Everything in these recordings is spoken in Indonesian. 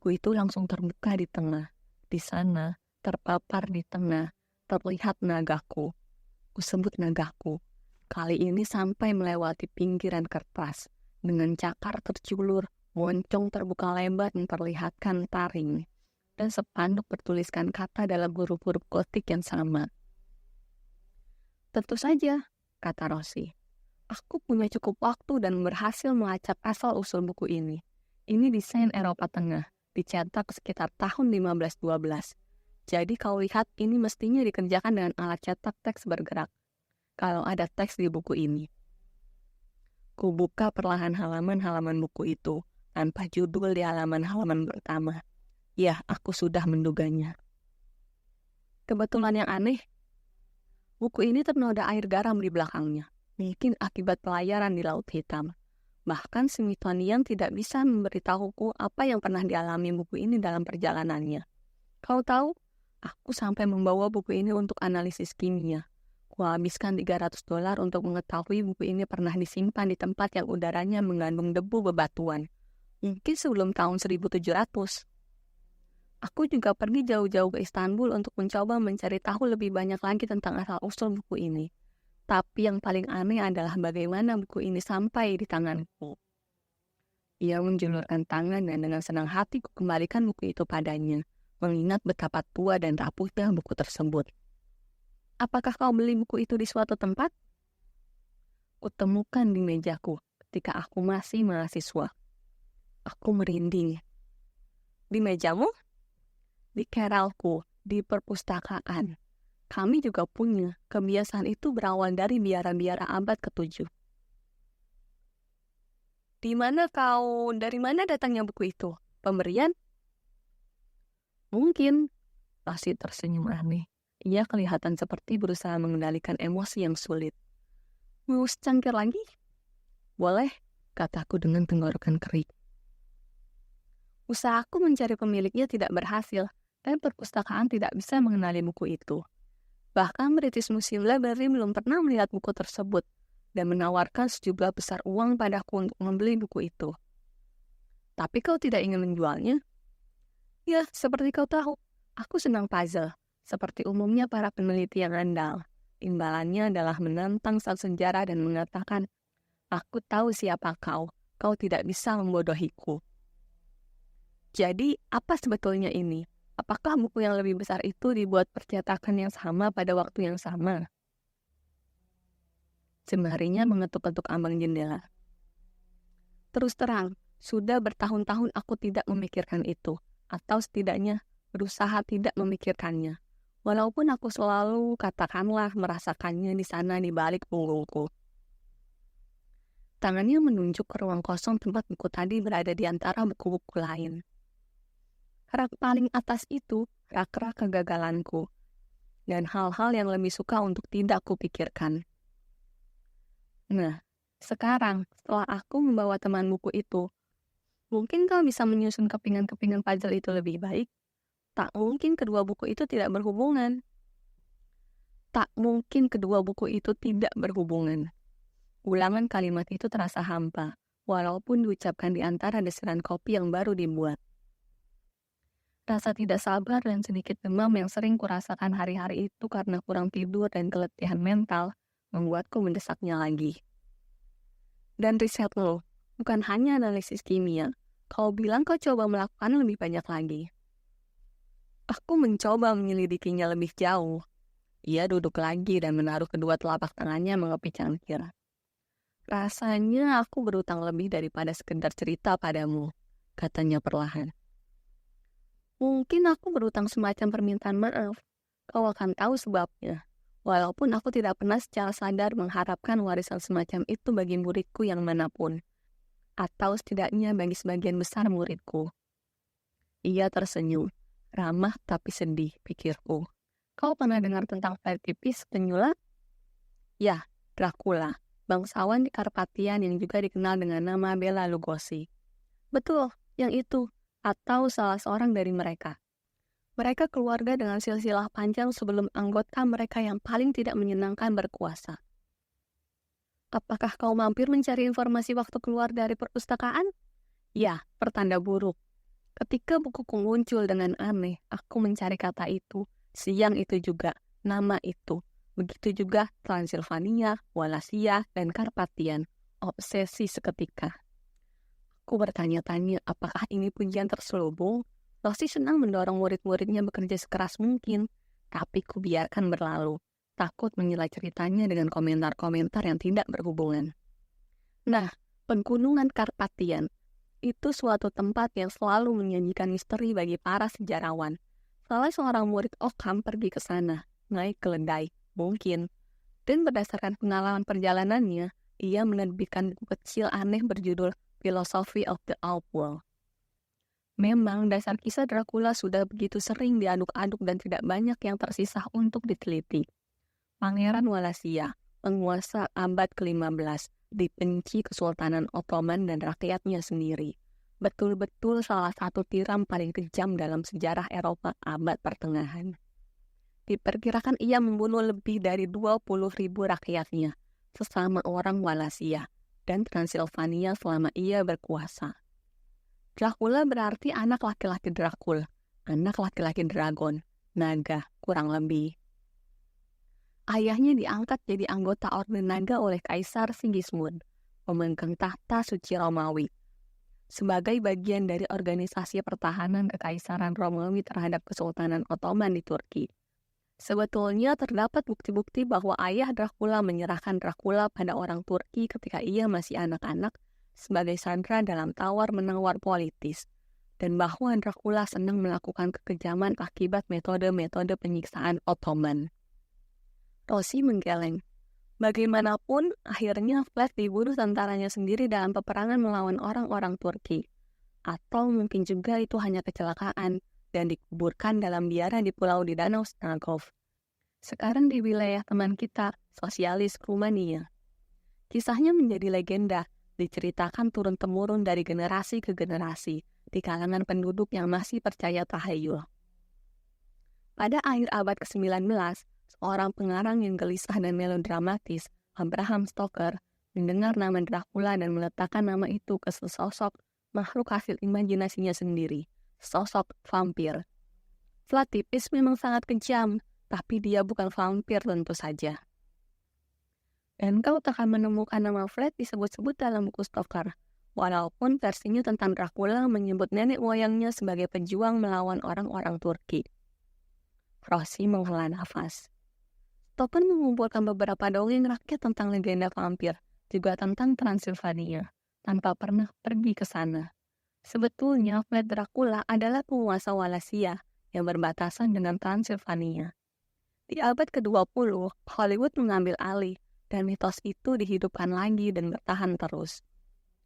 buku itu langsung terbuka di tengah. Di sana, terpapar di tengah, terlihat nagaku. Kusebut nagaku. Kali ini sampai melewati pinggiran kertas. Dengan cakar terculur, moncong terbuka lebar memperlihatkan taring. Dan spanduk bertuliskan kata dalam huruf-huruf gotik yang sama. Tentu saja, kata Rosi. Aku punya cukup waktu dan berhasil melacak asal-usul buku ini. Ini desain Eropa Tengah, dicetak sekitar tahun 1512. Jadi kau lihat ini mestinya dikerjakan dengan alat cetak teks bergerak. Kalau ada teks di buku ini. Kubuka perlahan halaman-halaman buku itu, tanpa judul di halaman-halaman pertama. Ya, aku sudah menduganya. Kebetulan yang aneh, buku ini ternoda air garam di belakangnya. Mungkin akibat pelayaran di Laut Hitam. Bahkan Smithsonian tidak bisa memberitahuku apa yang pernah dialami buku ini dalam perjalanannya. Kau tahu, aku sampai membawa buku ini untuk analisis kimia. Kuhabiskan $300 untuk mengetahui buku ini pernah disimpan di tempat yang udaranya mengandung debu bebatuan. Mungkin sebelum tahun 1700. Aku juga pergi jauh-jauh ke Istanbul untuk mencoba mencari tahu lebih banyak lagi tentang asal-usul buku ini. Tapi yang paling aneh adalah bagaimana buku ini sampai di tanganku. Ia menjulurkan tangan dan dengan senang hati kukembalikan buku itu padanya, mengingat betapa tua dan rapuhnya buku tersebut. Apakah kau beli buku itu di suatu tempat? Kutemukan di mejaku ketika aku masih mahasiswa. Aku merinding. Di mejamu? Di keralku, di perpustakaan. Kami juga punya. Kebiasaan itu berawal dari biara-biara abad ke-7. Dari mana datangnya buku itu? Pemberian? Mungkin. Rosi tersenyum aneh. Ia kelihatan seperti berusaha mengendalikan emosi yang sulit. Mau secangkir lagi? Boleh, kataku dengan tenggorokan kering. Usahaku mencari pemiliknya tidak berhasil, dan perpustakaan tidak bisa mengenali buku itu. Bahkan British Museum Library belum pernah melihat buku tersebut dan menawarkan sejumlah besar uang padaku untuk membeli buku itu. Tapi kau tidak ingin menjualnya? Ya, seperti kau tahu, aku senang puzzle, seperti umumnya para peneliti yang andal. Imbalannya adalah menantang sang sejarah dan mengatakan, aku tahu siapa kau tidak bisa membodohiku. Jadi, apa sebetulnya ini? Apakah buku yang lebih besar itu dibuat percetakan yang sama pada waktu yang sama? Jemarinya mengetuk-ketuk ambang jendela. Terus terang, sudah bertahun-tahun aku tidak memikirkan itu, atau setidaknya berusaha tidak memikirkannya. Walaupun aku selalu, katakanlah, merasakannya di sana di balik punggungku. Tangannya menunjuk ke ruang kosong tempat buku tadi berada di antara buku-buku lain. Rak paling atas itu rak-rak kegagalanku dan hal-hal yang lebih suka untuk tidak kupikirkan. Nah, sekarang setelah aku membawa teman buku itu, mungkin kau bisa menyusun kepingan-kepingan puzzle itu lebih baik. Tak mungkin kedua buku itu tidak berhubungan. Tak mungkin kedua buku itu tidak berhubungan. Ulangan kalimat itu terasa hampa, walaupun diucapkan di antara desiran kopi yang baru dibuat. Rasa tidak sabar dan sedikit demam yang sering kurasakan hari-hari itu karena kurang tidur dan keletihan mental membuatku mendesaknya lagi. Dan riset lo, bukan hanya analisis kimia. Kau bilang kau coba melakukan lebih banyak lagi. Aku mencoba menyelidikinya lebih jauh. Ia duduk lagi dan menaruh kedua telapak tangannya mengepi cangkir. Rasanya aku berutang lebih daripada sekedar cerita padamu, katanya perlahan. Mungkin aku berutang semacam permintaan maaf. Kau akan tahu sebabnya. Walaupun aku tidak pernah secara sadar mengharapkan warisan semacam itu bagi muridku yang manapun. Atau setidaknya bagi sebagian besar muridku. Ia tersenyum. Ramah tapi sedih, pikirku. Kau pernah dengar tentang Pertipis penyulat? Ya, Dracula. Bangsawan di Karpatian yang juga dikenal dengan nama Bela Lugosi. Betul, yang itu. Atau salah seorang dari mereka. Mereka keluarga dengan silsilah panjang sebelum anggota mereka yang paling tidak menyenangkan berkuasa. Apakah kau mampir mencari informasi waktu keluar dari perpustakaan? Ya, pertanda buruk. Ketika bukuku muncul dengan aneh, aku mencari kata itu, siang itu juga, nama itu. Begitu juga Transilvania, Wallachia, dan Karpatian. Obsesi seketika. Aku bertanya-tanya apakah ini pujian terselubung. Rosi senang mendorong murid-muridnya bekerja sekeras mungkin, tapi ku biarkan berlalu, takut menilai ceritanya dengan komentar-komentar yang tidak berhubungan. Nah, Pegunungan Karpatian itu suatu tempat yang selalu menyajikan misteri bagi para sejarawan. Salah seorang murid Occam pergi ke sana, naik keledai, mungkin. Dan berdasarkan pengalaman perjalanannya, ia menerbitkan buku kecil aneh berjudul Philosophy of the Outworld. Memang dasar kisah Dracula sudah begitu sering diaduk-aduk dan tidak banyak yang tersisa untuk diteliti. Pangeran Wallachia, penguasa abad ke-15, dibenci Kesultanan Ottoman dan rakyatnya sendiri. Betul-betul salah satu tiram paling kejam dalam sejarah Eropa abad pertengahan. Diperkirakan ia membunuh lebih dari 20.000 rakyatnya, sesama orang Wallachia dan Transilvania selama ia berkuasa. Dracula berarti anak laki-laki Dracul, anak laki-laki dragon, naga, kurang lebih. Ayahnya diangkat jadi anggota Orde Naga oleh Kaisar Sigismund, pemegang tahta suci Romawi, sebagai bagian dari organisasi pertahanan Kekaisaran Romawi terhadap Kesultanan Ottoman di Turki. Sebetulnya terdapat bukti-bukti bahwa ayah Dracula menyerahkan Dracula pada orang Turki ketika ia masih anak-anak sebagai sandera dalam tawar-menawar politis, dan bahwa Dracula senang melakukan kekejaman akibat metode-metode penyiksaan Ottoman. Rosi menggeleng. Bagaimanapun, akhirnya Vlad dibunuh tentaranya sendiri dalam peperangan melawan orang-orang Turki. Atau mungkin juga itu hanya kecelakaan dan dikuburkan dalam biara di pulau di Danau Snagov. Sekarang di wilayah teman kita, sosialis Rumania. Kisahnya menjadi legenda, diceritakan turun-temurun dari generasi ke generasi di kalangan penduduk yang masih percaya tahayul. Pada akhir abad ke-19, seorang pengarang yang gelisah dan melodramatis, Abraham Stoker, mendengar nama Dracula dan meletakkan nama itu ke sesosok makhluk hasil imajinasinya sendiri, sosok vampir. Vlad Tepes memang sangat kejam, tapi dia bukan vampir tentu saja. Dan kau tak akan menemukan nama Vlad disebut-sebut dalam buku Stoker, walaupun versinya tentang Dracula menyebut nenek moyangnya sebagai pejuang melawan orang-orang Turki. Rosi menghela nafas. Stoker mengumpulkan beberapa dongeng rakyat tentang legenda vampir, juga tentang Transilvania, tanpa pernah pergi ke sana. Sebetulnya Vlad Dracula adalah penguasa Wallachia yang berbatasan dengan Transilvania. Di abad ke-20, Hollywood mengambil alih, dan mitos itu dihidupkan lagi dan bertahan terus.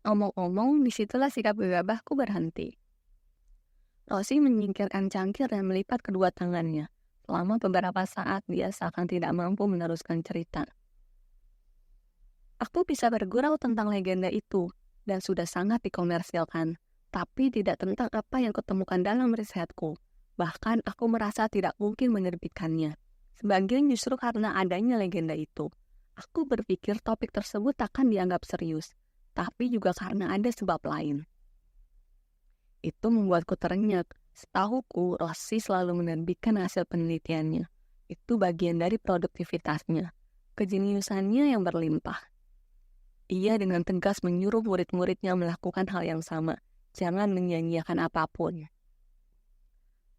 Omong-omong, disitulah sikap gegabahku berhenti. Rosi menyingkirkan cangkir dan melipat kedua tangannya. Selama beberapa saat, dia seakan tidak mampu meneruskan cerita. Aku bisa bergurau tentang legenda itu, dan sudah sangat dikomersilkan, tapi tidak tentang apa yang kutemukan dalam risetku. Bahkan aku merasa tidak mungkin menerbitkannya. Sebagian justru karena adanya legenda itu. Aku berpikir topik tersebut akan dianggap serius, tapi juga karena ada sebab lain. Itu membuatku terenyuh. Setahuku, Rosi selalu menerbitkan hasil penelitiannya. Itu bagian dari produktivitasnya, kejeniusannya yang berlimpah. Ia dengan tegas menyuruh murid-muridnya melakukan hal yang sama. Jangan menyanyiakan apapun.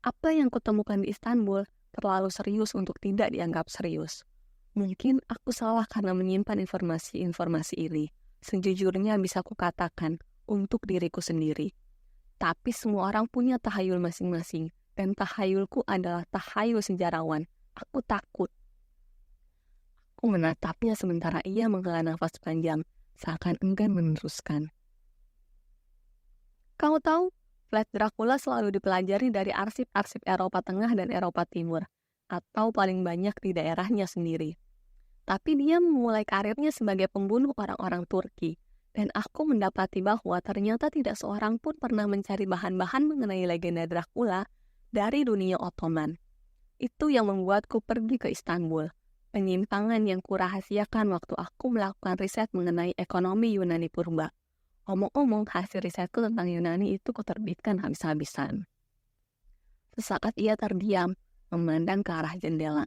Apa yang kutemukan di Istanbul terlalu serius untuk tidak dianggap serius. Mungkin aku salah karena menyimpan informasi-informasi ini. Sejujurnya bisa kukatakan untuk diriku sendiri. Tapi semua orang punya tahayul masing-masing, dan tahayulku adalah tahayul sejarawan. Aku takut. Aku menatapnya sementara ia menghela nafas panjang, seakan enggan meneruskan. Kau tahu, Vlad Dracula selalu dipelajari dari arsip-arsip Eropa Tengah dan Eropa Timur, atau paling banyak di daerahnya sendiri. Tapi dia memulai karirnya sebagai pembunuh orang-orang Turki, dan aku mendapati bahwa ternyata tidak seorang pun pernah mencari bahan-bahan mengenai legenda Dracula dari dunia Ottoman. Itu yang membuatku pergi ke Istanbul, penyimpangan yang kurahasiakan waktu aku melakukan riset mengenai ekonomi Yunani purba. Omong-omong, hasil risetku tentang Yunani itu kuterbitkan habis-habisan. Sesaat ia terdiam, memandang ke arah jendela.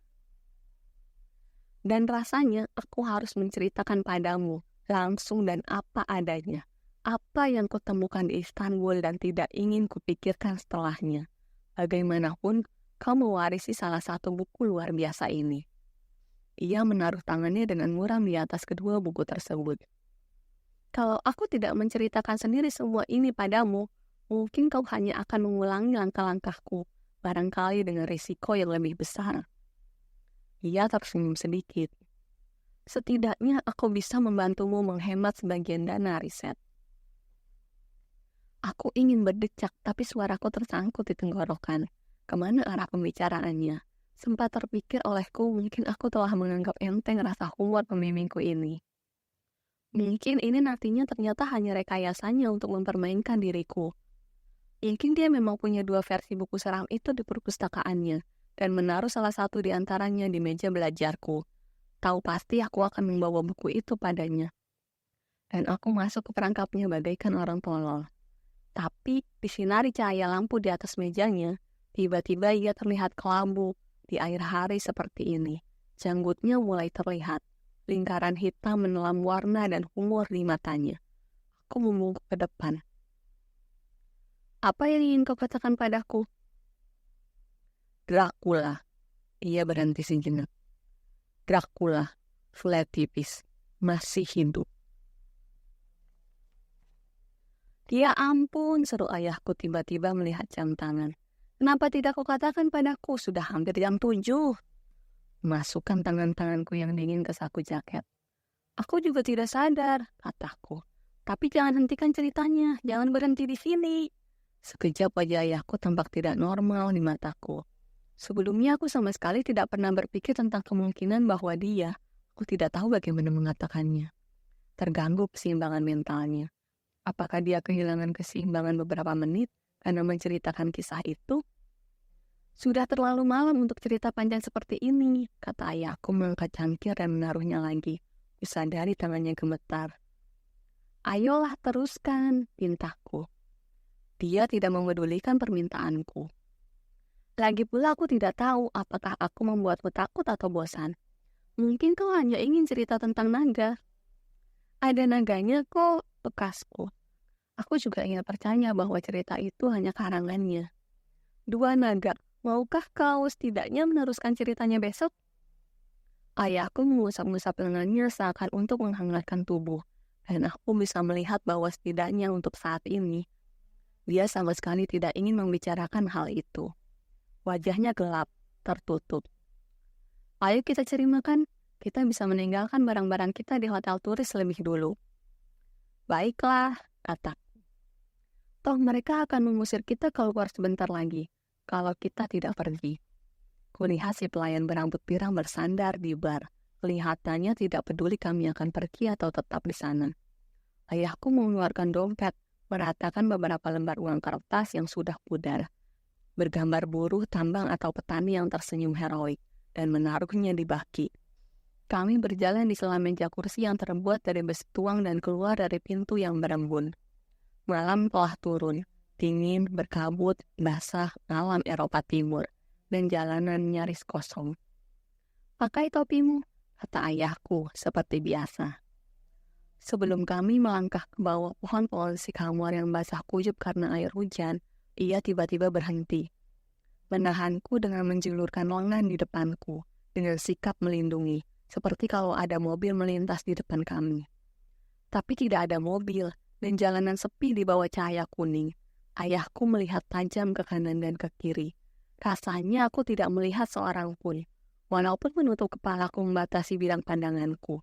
Dan rasanya aku harus menceritakan padamu langsung dan apa adanya. Apa yang kutemukan di Istanbul dan tidak ingin kupikirkan setelahnya. Bagaimanapun, kau mewarisi salah satu buku luar biasa ini. Ia menaruh tangannya dengan muram di atas kedua buku tersebut. Kalau aku tidak menceritakan sendiri semua ini padamu, mungkin kau hanya akan mengulangi langkah-langkahku, barangkali dengan risiko yang lebih besar. Ia tersenyum sedikit. Setidaknya aku bisa membantumu menghemat sebagian dana riset. Aku ingin berdecak, tapi suaraku tersangkut di tenggorokan. Kemana arah pembicaraannya? Sempat terpikir olehku, mungkin aku telah menganggap enteng rasa humor pembimbingku ini. Mungkin ini nantinya ternyata hanya rekayasanya untuk mempermainkan diriku. Mungkin dia memang punya 2 versi buku seram itu di perpustakaannya, dan menaruh salah satu di antaranya di meja belajarku. Tahu pasti aku akan membawa buku itu padanya. Dan aku masuk ke perangkapnya bagaikan orang tolol. Tapi, disinari cahaya lampu di atas mejanya, tiba-tiba ia terlihat kelabu di akhir hari seperti ini. Janggutnya mulai terlihat. Lingkaran hitam menelan warna dan humor di matanya. Aku membungkuk ke depan. Apa yang ingin kau katakan padaku? Dracula. Ia berhenti sejenak. Dracula, flat tipis, masih hidup. Ya ampun, seru ayahku tiba-tiba melihat jam tangan. Kenapa tidak kau katakan padaku? Sudah hampir jam 7. Masukkan tangan-tanganku yang dingin ke saku jaket. Aku juga tidak sadar, kataku. Tapi jangan hentikan ceritanya, jangan berhenti di sini. Sekejap wajah ayahku tampak tidak normal di mataku. Sebelumnya aku sama sekali tidak pernah berpikir tentang kemungkinan bahwa aku tidak tahu bagaimana mengatakannya. Terganggu keseimbangan mentalnya. Apakah dia kehilangan keseimbangan beberapa menit karena menceritakan kisah itu? Sudah terlalu malam untuk cerita panjang seperti ini, kata ayahku mengangkat cangkir dan menaruhnya lagi. Disadari tangannya gemetar. Ayolah teruskan, pintaku. Dia tidak memedulikan permintaanku. Lagi pula aku tidak tahu apakah aku membuatmu takut atau bosan. Mungkin kau hanya ingin cerita tentang naga. Ada naganya kok, bekasku. Aku juga ingin percaya bahwa cerita itu hanya karangannya. 2 naga. Maukah kau setidaknya meneruskan ceritanya besok? Ayahku mengusap-ngusap lengannya seakan untuk menghangatkan tubuh, dan aku bisa melihat bahwa setidaknya untuk saat ini, dia sama sekali tidak ingin membicarakan hal itu. Wajahnya gelap, tertutup. Ayo kita cari makan, kita bisa meninggalkan barang-barang kita di hotel turis lebih dulu. Baiklah, kataku. Toh mereka akan mengusir kita keluar sebentar lagi. Kalau kita tidak pergi. Kulihat si pelayan berambut pirang bersandar di bar. Kelihatannya tidak peduli kami akan pergi atau tetap di sana. Ayahku mengeluarkan dompet, meratakan beberapa lembar uang kertas yang sudah pudar. Bergambar buruh, tambang atau petani yang tersenyum heroik, dan menaruhnya di baki. Kami berjalan di sela meja kursi yang terbuat dari besi tuang dan keluar dari pintu yang berembun. Malam telah turun. Dingin, berkabut, basah, alam Eropa Timur, dan jalanan nyaris kosong. Pakai topimu, kata ayahku, seperti biasa. Sebelum kami melangkah ke bawah pohon-pohon sycamore yang basah kuyup karena air hujan, ia tiba-tiba berhenti. Menahanku dengan menjulurkan lengan di depanku, dengan sikap melindungi, seperti kalau ada mobil melintas di depan kami. Tapi tidak ada mobil, dan jalanan sepi di bawah cahaya kuning. Ayahku melihat tajam ke kanan dan ke kiri. Rasanya aku tidak melihat seorang pun, walaupun menutup kepalaku membatasi bidang pandanganku.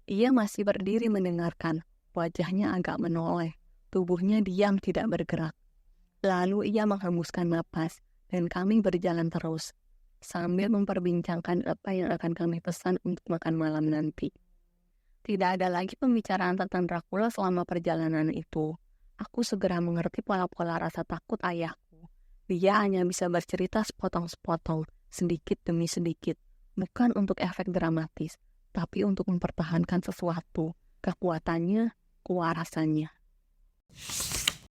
Ia masih berdiri mendengarkan, wajahnya agak menoleh, tubuhnya diam tidak bergerak. Lalu ia menghembuskan napas, dan kami berjalan terus, sambil memperbincangkan apa yang akan kami pesan untuk makan malam nanti. Tidak ada lagi pembicaraan tentang Dracula selama perjalanan itu. Aku segera mengerti pola-pola rasa takut ayahku. Dia hanya bisa bercerita sepotong-sepotong, sedikit demi sedikit, bukan untuk efek dramatis, tapi untuk mempertahankan sesuatu, kekuatannya, kewarasannya.